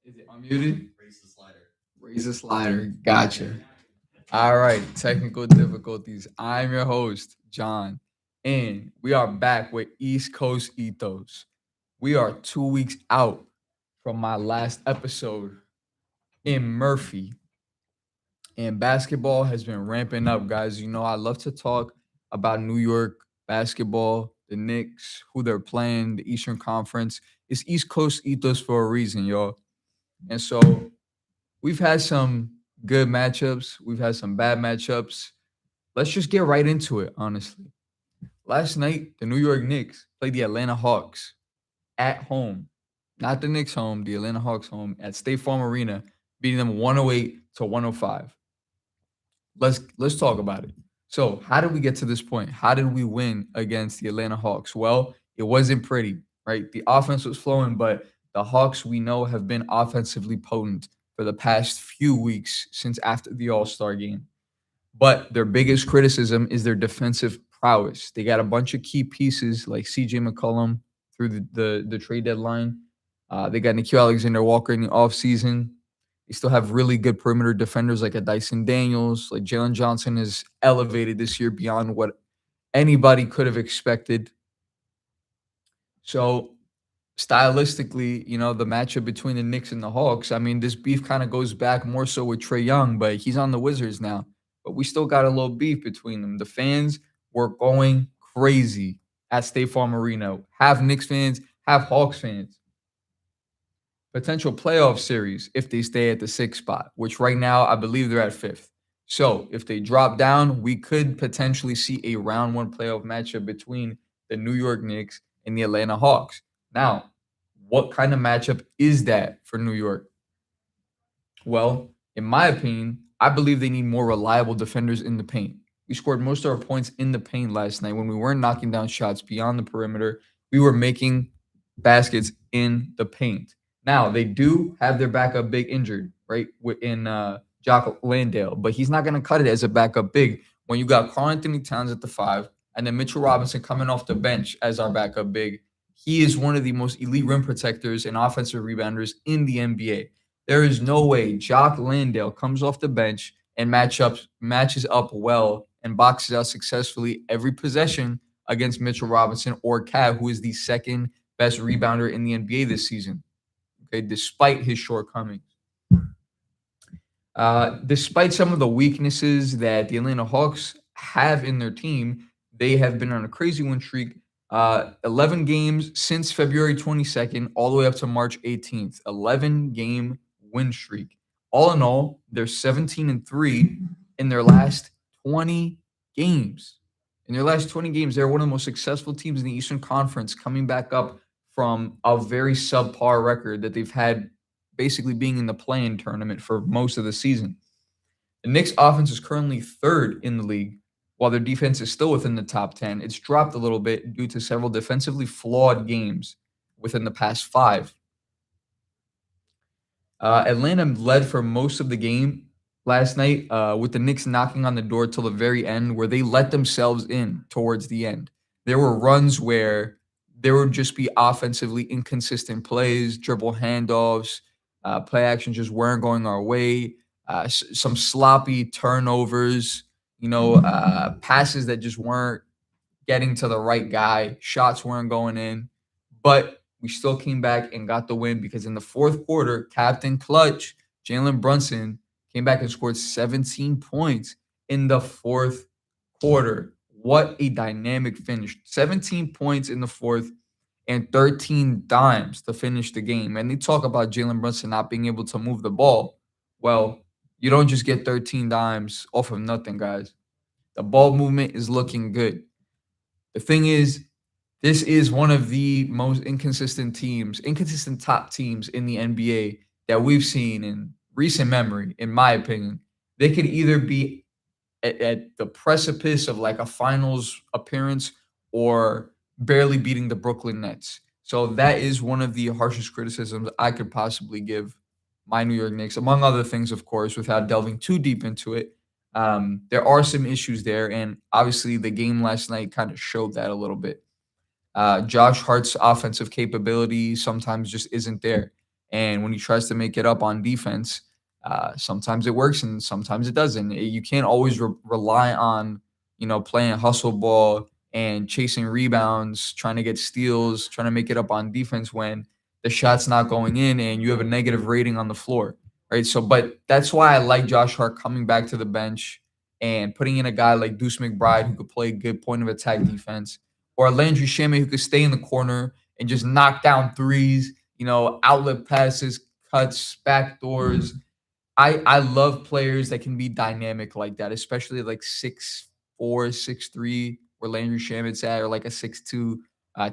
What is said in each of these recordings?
Is it unmuted? Raise the slider. Gotcha. All right. Technical difficulties. I'm your host, John, and we are back with East Coast Ethos. We are 2 weeks out from my last episode in Murphy, and basketball has been ramping up, guys. You know, I love to talk about New York basketball, the Knicks, who they're playing, the Eastern Conference. It's East Coast Ethos for a reason, y'all. And so we've had some good matchups. We've had some bad matchups. Let's just get right into it, honestly. Last night, the New York Knicks played the Atlanta Hawks at home. Not the Knicks home, the Atlanta Hawks home at State Farm Arena, beating them 108 to 105. Let's talk about it. So, how did we get to this point? How did we win against the Atlanta Hawks? Well, it wasn't pretty, right? The offense was flowing, but the Hawks we know have been offensively potent for the past few weeks since after the All-Star game. But their biggest criticism is their defensive prowess. They got a bunch of key pieces like CJ McCollum through the trade deadline. They got Nikhil Alexander Walker in the offseason. They still have really good perimeter defenders like a Dyson Daniels. Like Jalen Johnson is elevated this year beyond what anybody could have expected. So stylistically, you know, the matchup between the Knicks and the Hawks, I mean, this beef kind of goes back more so with Trey Young, but he's on the Wizards now. But we still got a little beef between them. The fans were going crazy at State Farm Arena. Half Knicks fans, half Hawks fans. Potential playoff series if they stay at the sixth spot, which right now I believe they're at fifth. So if they drop down, we could potentially see a round one playoff matchup between the New York Knicks and the Atlanta Hawks. Now, what kind of matchup is that for New York? Well, in my opinion, I believe they need more reliable defenders in the paint. We scored most of our points in the paint last night when we weren't knocking down shots beyond the perimeter. We were making baskets in the paint. Now, they do have their backup big injured, right? In Jock Landale, but he's not going to cut it as a backup big when you got Karl Anthony Towns at the five and then Mitchell Robinson coming off the bench as our backup big. He is one of the most elite rim protectors and offensive rebounders in the NBA. There is no way Jock Landale comes off the bench and matches up well and boxes out successfully every possession against Mitchell Robinson or Cat, who is the second best rebounder in the NBA this season. Okay, despite his shortcomings. Despite some of the weaknesses that the Atlanta Hawks have in their team, they have been on a crazy win streak. 11 games since February 22nd, all the way up to March 18th. 11-game win streak. All in all, they're 17-3 in their last 20 games. In their last 20 games, they're one of the most successful teams in the Eastern Conference, coming back up from a very subpar record that they've had basically being in the play-in tournament for most of the season. The Knicks offense is currently third in the league, while their defense is still within the top 10. It's dropped a little bit due to several defensively flawed games within the past five. Atlanta led for most of the game last night with the Knicks knocking on the door till the very end, where they let themselves in towards the end. There were runs where there would just be offensively inconsistent plays, dribble handoffs, play actions just weren't going our way, some sloppy turnovers, passes that just weren't getting to the right guy, shots weren't going in, but we still came back and got the win because in the fourth quarter, Captain Clutch, Jalen Brunson, came back and scored 17 points in the fourth quarter. What a dynamic finish. 17 points in the fourth and 13 dimes to finish the game. And they talk about Jalen Brunson not being able to move the ball. Well, you don't just get 13 dimes off of nothing, guys. The ball movement is looking good. The thing is, this is one of the most inconsistent top teams in the NBA that we've seen in recent memory, in my opinion. They could either be at the precipice of like a finals appearance or barely beating the Brooklyn Nets. So that is one of the harshest criticisms I could possibly give my New York Knicks, among other things, of course, without delving too deep into it. There are some issues there, and obviously the game last night kind of showed that a little bit. Josh Hart's offensive capability sometimes just isn't there. And when he tries to make it up on defense, sometimes it works and sometimes it doesn't. You can't always rely on, playing hustle ball and chasing rebounds, trying to get steals, trying to make it up on defense when the shot's not going in and you have a negative rating on the floor, right? So, but that's why I like Josh Hart coming back to the bench and putting in a guy like Deuce McBride who could play good point of attack defense, or Landry Shamet who could stay in the corner and just knock down threes, outlet passes, cuts, back doors. I love players that can be dynamic like that, especially like 6'4", 6'3", where Landry Shamit's at, or like a 6'2",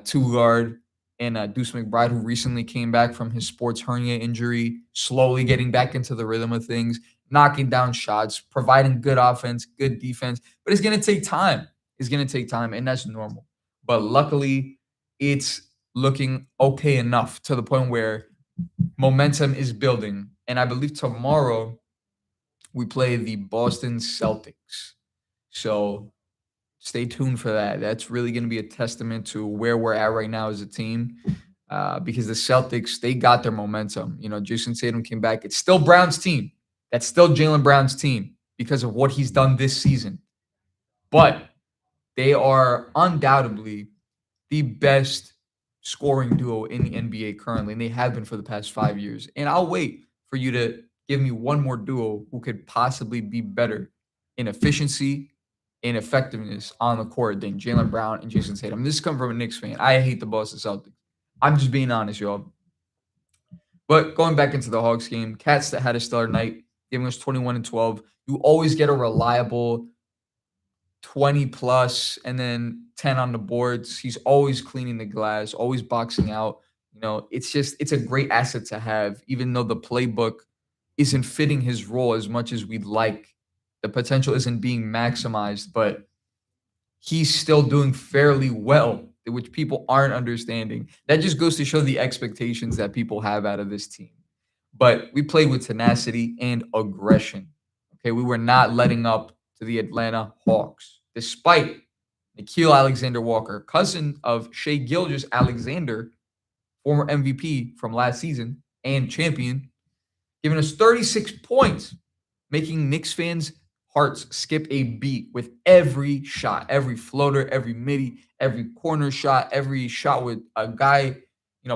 two guard, and Deuce McBride, who recently came back from his sports hernia injury, slowly getting back into the rhythm of things, knocking down shots, providing good offense, good defense. But it's going to take time. It's going to take time, and that's normal. But luckily, it's looking okay enough to the point where momentum is building. And I believe tomorrow we play the Boston Celtics. So stay tuned for that. That's really going to be a testament to where we're at right now as a team. Because the Celtics, they got their momentum. Jason Tatum came back. It's still Brown's team. That's still Jaylen Brown's team because of what he's done this season. But they are undoubtedly the best scoring duo in the NBA currently, and they have been for the past 5 years. And I'll wait for you to give me one more duo who could possibly be better in efficiency and effectiveness on the court than Jaylen Brown and Jason Tatum. This comes from a Knicks fan. I hate the Boston Celtics. I'm just being honest, y'all. But going back into the Hawks game, Cats that had a stellar night, giving us 21 and 12. You always get a reliable 20 plus and then 10 on the boards. He's always cleaning the glass, always boxing out. It's a great asset to have, even though the playbook isn't fitting his role as much as we'd like. The potential isn't being maximized, but he's still doing fairly well, which people aren't understanding. That just goes to show the expectations that people have out of this team. But we played with tenacity and aggression. Okay, we were not letting up to the Atlanta Hawks, despite Nickeil Alexander-Walker, cousin of Shai Gilgeous-Alexander, former MVP from last season and champion, giving us 36 points, making Knicks fans' hearts skip a beat with every shot, every floater, every midi, every corner shot, every shot with a guy,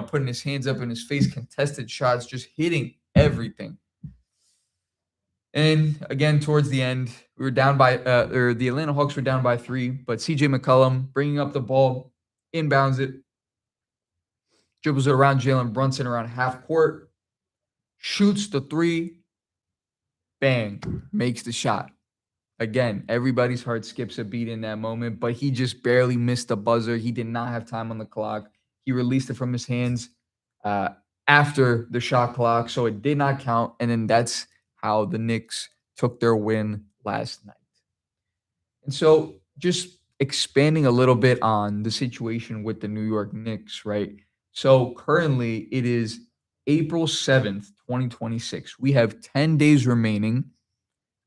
putting his hands up in his face, contested shots, just hitting everything. And again, towards the end, we were down by, or the Atlanta Hawks were down by 3, but CJ McCollum bringing up the ball, inbounds it, dribbles it around Jalen Brunson around half court, shoots the 3, bang, makes the shot. Again, everybody's heart skips a beat in that moment, but he just barely missed the buzzer. He did not have time on the clock. He released it from his hands after the shot clock, so it did not count. And then that's how the Knicks took their win last night. And so just expanding a little bit on the situation with the New York Knicks, right? So currently it is April 7th, 2026. We have 10 days remaining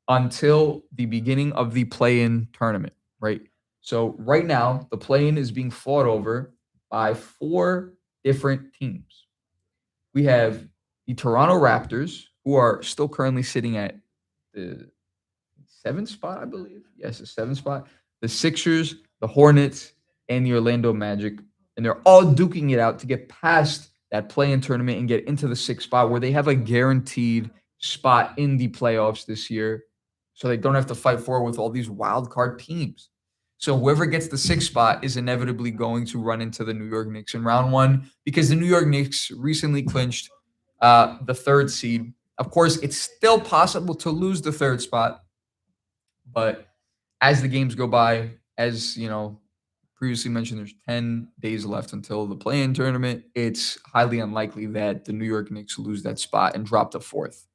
until the beginning of the play-in tournament, right? So right now, the play-in is being fought over by 4 different teams. We have the Toronto Raptors, who are still currently sitting at the 7th spot, I believe. Yes, the 7th spot. The Sixers, the Hornets, and the Orlando Magic. And they're all duking it out to get past that play-in tournament and get into the 6th spot, where they have a guaranteed spot in the playoffs this year. So they don't have to fight for it with all these wild card teams. So whoever gets the 6th spot is inevitably going to run into the New York Knicks in round 1, because the New York Knicks recently clinched the 3rd seed. Of course, it's still possible to lose the 3rd spot, but as the games go by, as previously mentioned, there's 10 days left until the play-in tournament. It's highly unlikely that the New York Knicks lose that spot and drop to 4th,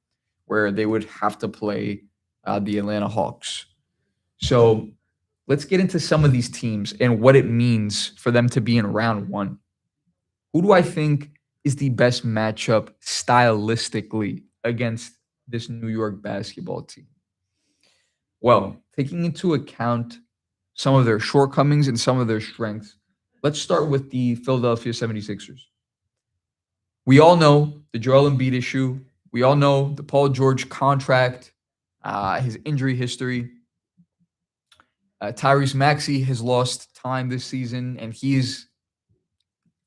where they would have to play the Atlanta Hawks. So let's get into some of these teams and what it means for them to be in round 1. Who do I think is the best matchup stylistically against this New York basketball team? Well, taking into account some of their shortcomings and some of their strengths, let's start with the Philadelphia 76ers. We all know the Joel Embiid issue. We all know the Paul George contract, his injury history. Tyrese Maxey has lost time this season, and he's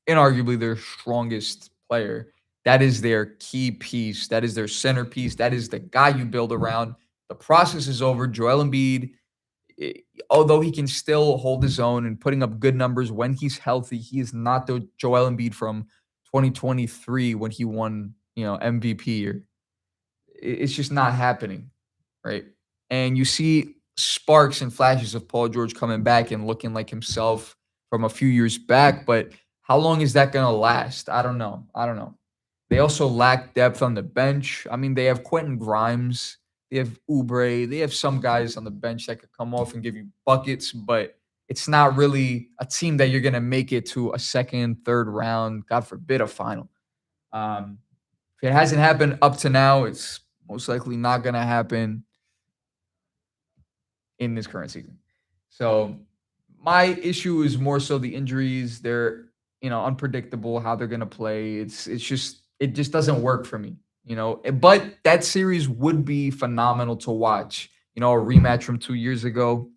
inarguably their strongest player. That is their key piece. That is their centerpiece. That is the guy you build around. The process is over. Joel Embiid, eh, although he can still hold his own and putting up good numbers when he's healthy, he is not the Joel Embiid from 2023 when he won, MVP. Or it's just not happening, right? And you see sparks and flashes of Paul George coming back and looking like himself from a few years back, but how long is that going to last? I don't know. I don't know. They also lack depth on the bench. I mean, they have Quentin Grimes, they have Oubre, they have some guys on the bench that could come off and give you buckets, but it's not really a team that you're going to make it to a second, third round, God forbid a final. Um, if it hasn't happened up to now, it's most likely not going to happen in this current season. So my issue is more so the injuries. They're unpredictable how they're gonna play. It just doesn't work for me. But that series would be phenomenal to watch. A rematch from 2 years ago,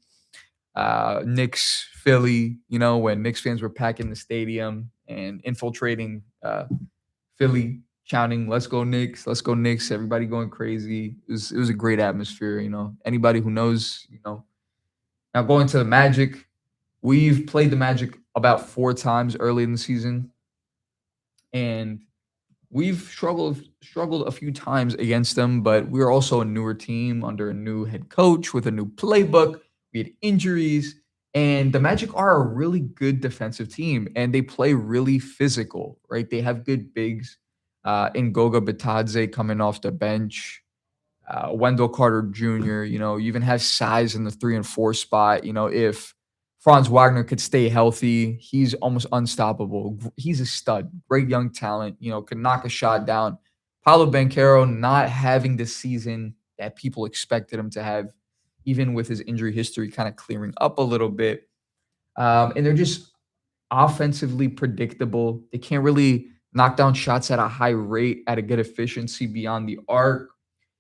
Knicks Philly. When Knicks fans were packing the stadium and infiltrating Philly, shouting "Let's go Knicks! Let's go Knicks!" Everybody going crazy. It was a great atmosphere. Anybody who knows, now going to the Magic, we've played the Magic about 4 times early in the season, and we've struggled a few times against them, but we're also a newer team under a new head coach with a new playbook. We had injuries, and the Magic are a really good defensive team, and they play really physical, right? They have good bigs. Ngoga Bitadze coming off the bench, Wendell Carter Jr. You even have size in the 3 and 4 spot. If Franz Wagner could stay healthy, he's almost unstoppable. He's a stud, great young talent. Could knock a shot down. Paolo Banchero not having the season that people expected him to have, even with his injury history kind of clearing up a little bit. And they're just offensively predictable. They can't really knock down shots at a high rate, at a good efficiency beyond the arc,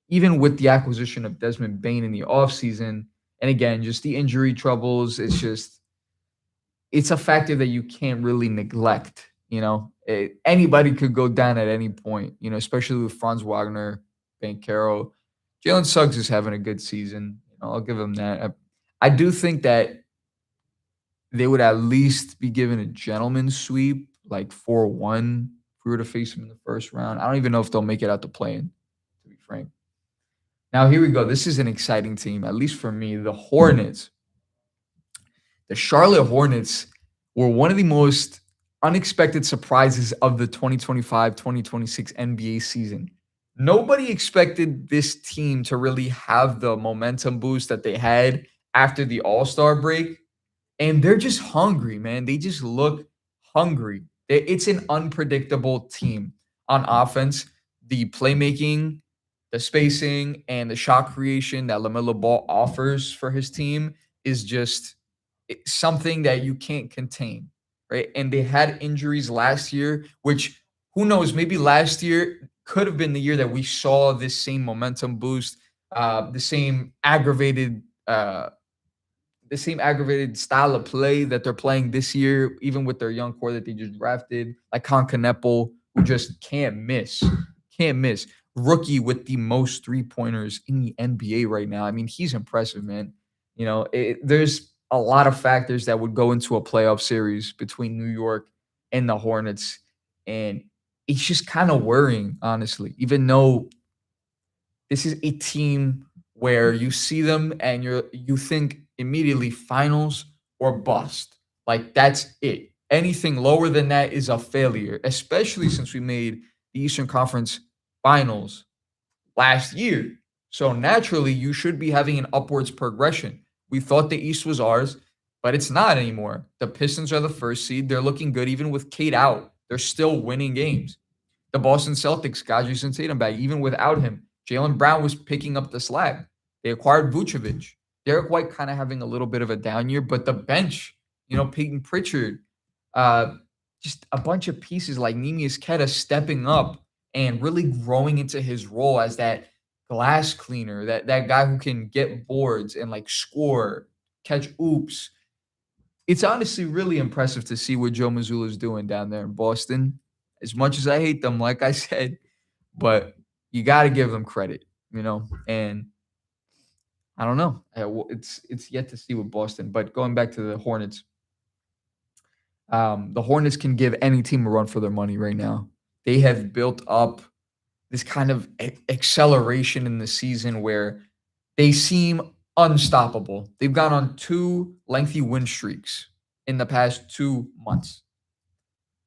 even with the acquisition of Desmond Bain in the offseason. And again, just the injury troubles. It's a factor that you can't really neglect. Anybody could go down at any point, especially with Franz Wagner, Banchero. Jalen Suggs is having a good season. I'll give him that. I do think that they would at least be given a gentleman's sweep, like 4-1, if we were to face them in the first round. I don't even know if they'll make it out to play-in, to be frank. Now, here we go. This is an exciting team, at least for me. The Hornets. The Charlotte Hornets were one of the most unexpected surprises of the 2025-2026 NBA season. Nobody expected this team to really have the momentum boost that they had after the All-Star break. And they're just hungry, man. They just look hungry. It's an unpredictable team on offense. The playmaking, the spacing, and the shot creation that LaMelo Ball offers for his team is just something that you can't contain, right? And they had injuries last year, which who knows, maybe last year could have been the year that we saw this same momentum boost, the same aggravated style of play that they're playing this year, even with their young core that they just drafted, like Con Canepo, who just can't miss. Can't miss. Rookie with the most 3-pointers in the NBA right now. I mean, he's impressive, man. There's a lot of factors that would go into a playoff series between New York and the Hornets. And it's just kind of worrying, honestly, even though this is a team where you see them and you think immediately finals or bust. Like that's it. Anything lower than that is a failure, especially since we made the Eastern Conference Finals last year. So naturally, you should be having an upwards progression. We thought the East was ours, but it's not anymore. The Pistons are the first seed. They're looking good even with Kate out. They're still winning games. The Boston Celtics got Jason Tatum back even without him. Jaylen Brown was picking up the slack. They acquired Vucevic. Derek White kind of having a little bit of a down year, but the bench, Peyton Pritchard, just a bunch of pieces like Nimius Queta stepping up and really growing into his role as that glass cleaner, that guy who can get boards and like score, catch oops. It's honestly really impressive to see what Joe Mazzulla is doing down there in Boston. As much as I hate them, like I said, but you got to give them credit, And I don't know. It's yet to see with Boston. But going back to the Hornets can give any team a run for their money right now. They have built up this kind of acceleration in the season where they seem unstoppable. They've gone on 2 lengthy win streaks in the past 2 months.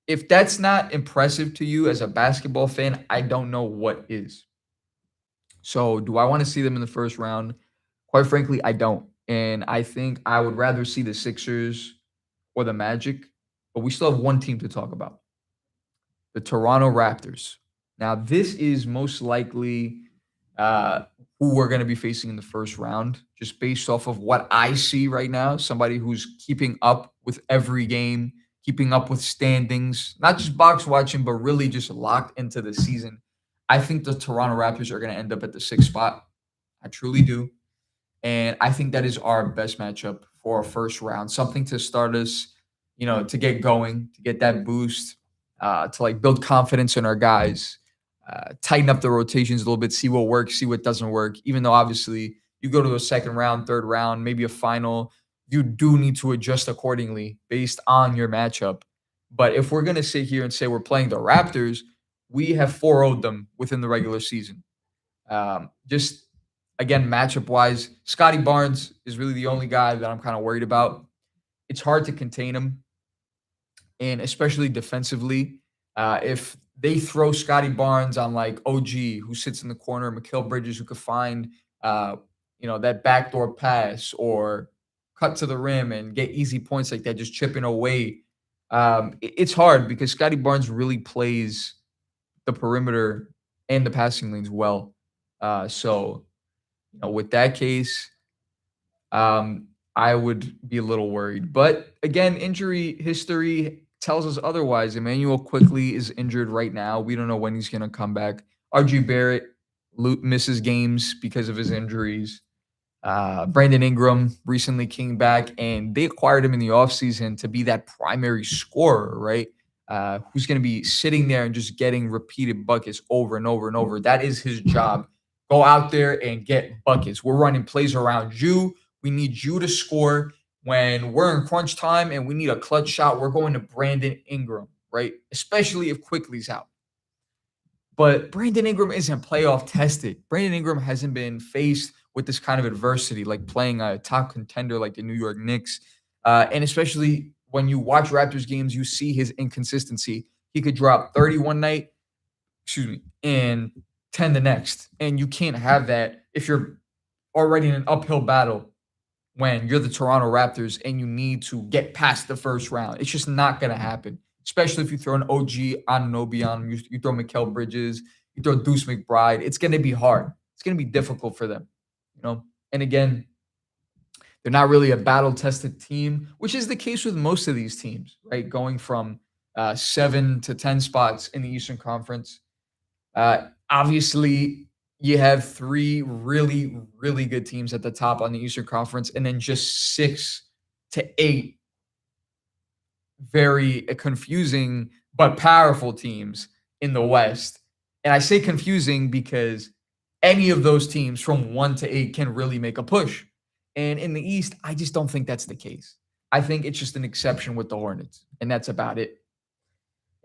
If that's not impressive to you as a basketball fan, I don't know what is. So, do I want to see them in the first round? Quite frankly, I don't. And I think I would rather see the Sixers or the Magic, but we still have one team to talk about, the Toronto Raptors. Now, this is most likely who we're going to be facing in the first round, just based off of what I see right now. Somebody who's keeping up with every game, keeping up with standings, not just box watching, but really just locked into the season. I think the Toronto Raptors are going to end up at the 6th spot. I truly do. And I think that is our best matchup for our first round. Something to start us, to get going, to get that boost, to like build confidence in our guys, tighten up the rotations a little bit, see what works, see what doesn't work. Even though obviously you go to a second round, third round, maybe a final, you do need to adjust accordingly based on your matchup. But if we're going to sit here and say we're playing the Raptors, we have 4-0'd them within the regular season. Just again, matchup wise, Scotty Barnes is really the only guy that I'm kind of worried about. It's hard to contain him, and especially defensively. If they throw Scotty Barnes on like OG, who sits in the corner, Mikal Bridges, who could find, that backdoor pass or cut to the rim and get easy points like that, just chipping away. It's hard because Scotty Barnes really plays the perimeter and the passing lanes well. So, with that case, I would be a little worried. But again, injury history tells us otherwise. Emmanuel quickly is injured right now. We don't know when he's going to come back. RG Barrett misses games because of his injuries. Brandon Ingram recently came back, and they acquired him in the offseason to be that primary scorer, right? Who's going to be sitting there and just getting repeated buckets over and over and over. That is his job. Go out there and get buckets. We're running plays around you. We need you to score. When we're in crunch time and we need a clutch shot, we're going to Brandon Ingram, right? Especially if Quickly's out. But Brandon Ingram isn't playoff tested. Brandon Ingram hasn't been faced with this kind of adversity, like playing a top contender like the New York Knicks. And especially when you watch Raptors games, you see his inconsistency. He could drop 30 one night, and 10 the next. And you can't have that if you're already in an uphill battle when you're the Toronto Raptors and you need to get past the first round. It's just not going to happen, especially if you throw an OG Anunoby on him, you throw Mikal Bridges, you throw Deuce McBride. It's going to be hard. It's going to be difficult for them, And again, they're not really a battle-tested team, which is the case with most of these teams, right? Going from 7 to 10 spots in the Eastern Conference. Obviously, you have 3 really, really good teams at the top on the Eastern Conference, and then just 6 to 8 very confusing but powerful teams in the West. And I say confusing because any of those teams from 1 to 8 can really make a push. And in the East, I just don't think that's the case. I think it's just an exception with the Hornets, and that's about it.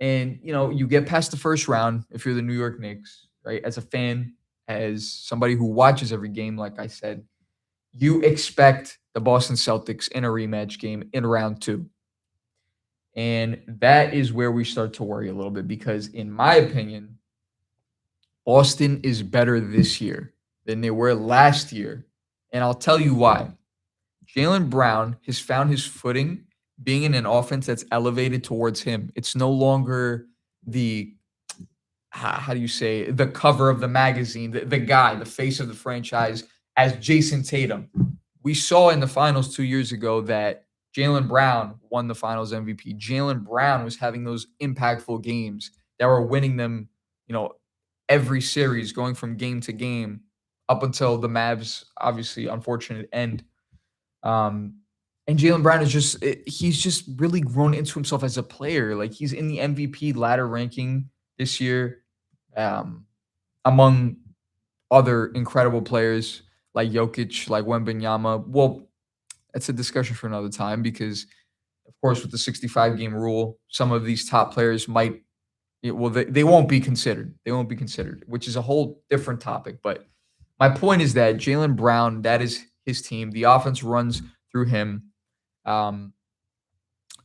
And, you get past the first round if you're the New York Knicks, right? As a fan, as somebody who watches every game, like I said, you expect the Boston Celtics in a rematch game in round 2. And that is where we start to worry a little bit because, in my opinion, Boston is better this year than they were last year. And I'll tell you why. Jaylen Brown has found his footing being in an offense that's elevated towards him. It's no longer the, how do you say, the cover of the magazine, the guy, the face of the franchise as Jason Tatum. We saw in the finals 2 years ago that Jaylen Brown won the Finals MVP. Jaylen Brown was having those impactful games that were winning them, you know, every series, going from game to game up until the Mavs, obviously, unfortunate end. Um, and Jaylen Brown is he's just really grown into himself as a player. Like he's in the MVP ladder ranking this year, um, among other incredible players like Jokic, like Wembanyama. Well, that's a discussion for another time because, of course, with the 65 game rule, some of these top players might, well, they won't be considered. They won't be considered, which is a whole different topic. But my point is that Jaylen Brown, that is his team. The offense runs through him. Um,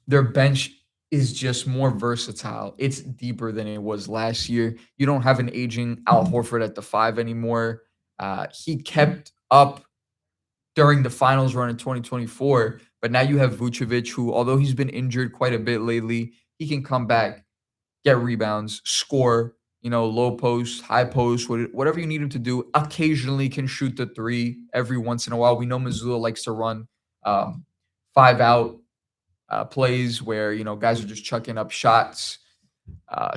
their bench is just more versatile. It's deeper than it was last year. You don't have an aging Al Horford at the five anymore. He kept up during the finals run in 2024, but now you have Vucevic, who, although he's been injured quite a bit lately, he can come back, get rebounds, score, low post, high post, whatever you need him to do. Occasionally can shoot the three every once in a while. We know Missoula likes to run um, five out plays where, guys are just chucking up shots.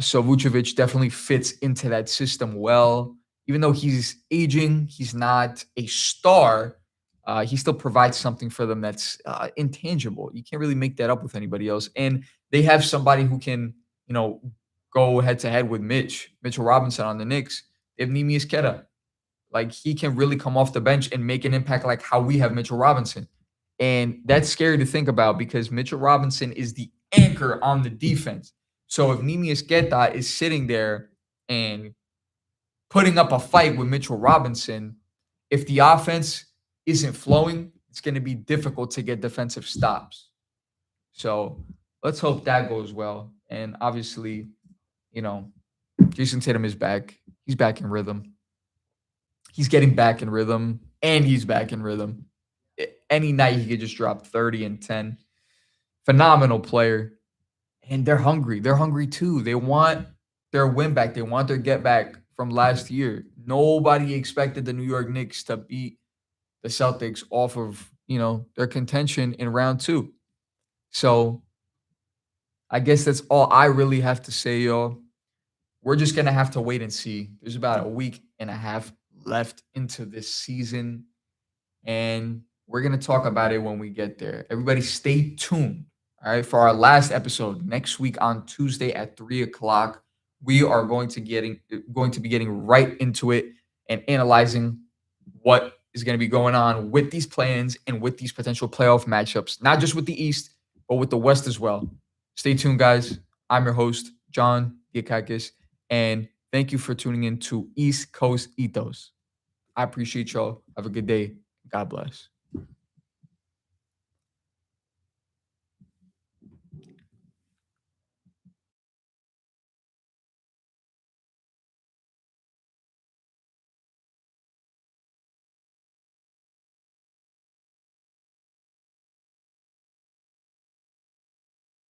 So Vucevic definitely fits into that system well. Even though he's aging, he's not a star. He still provides something for them that's intangible. You can't really make that up with anybody else. And they have somebody who can, go head to head with Mitchell Robinson on the Knicks. They have Nemius Queta. Like he can really come off the bench and make an impact like how we have Mitchell Robinson. And that's scary to think about because Mitchell Robinson is the anchor on the defense. So if Nemius Queta is sitting there and putting up a fight with Mitchell Robinson, if the offense isn't flowing, it's going to be difficult to get defensive stops. So let's hope that goes well. And obviously, Jason Tatum is back. He's back in rhythm. He's getting back in rhythm, and he's back in rhythm. Any night he could just drop 30 and 10. Phenomenal player. And they're hungry. They're hungry too. They want their win back. They want their get back from last year. Nobody expected the New York Knicks to beat the Celtics off of, their contention in round two. So I guess that's all I really have to say, y'all. We're just going to have to wait and see. There's about a week and a half left into this season. And we're going to talk about it when we get there. Everybody stay tuned. All right. For our last episode next week on Tuesday at 3:00, we are going to be getting right into it and analyzing what is going to be going on with these plans and with these potential playoff matchups, not just with the East, but with the West as well. Stay tuned, guys. I'm your host, John Diakakis, and thank you for tuning in to East Coast Ethos. I appreciate y'all. Have a good day. God bless.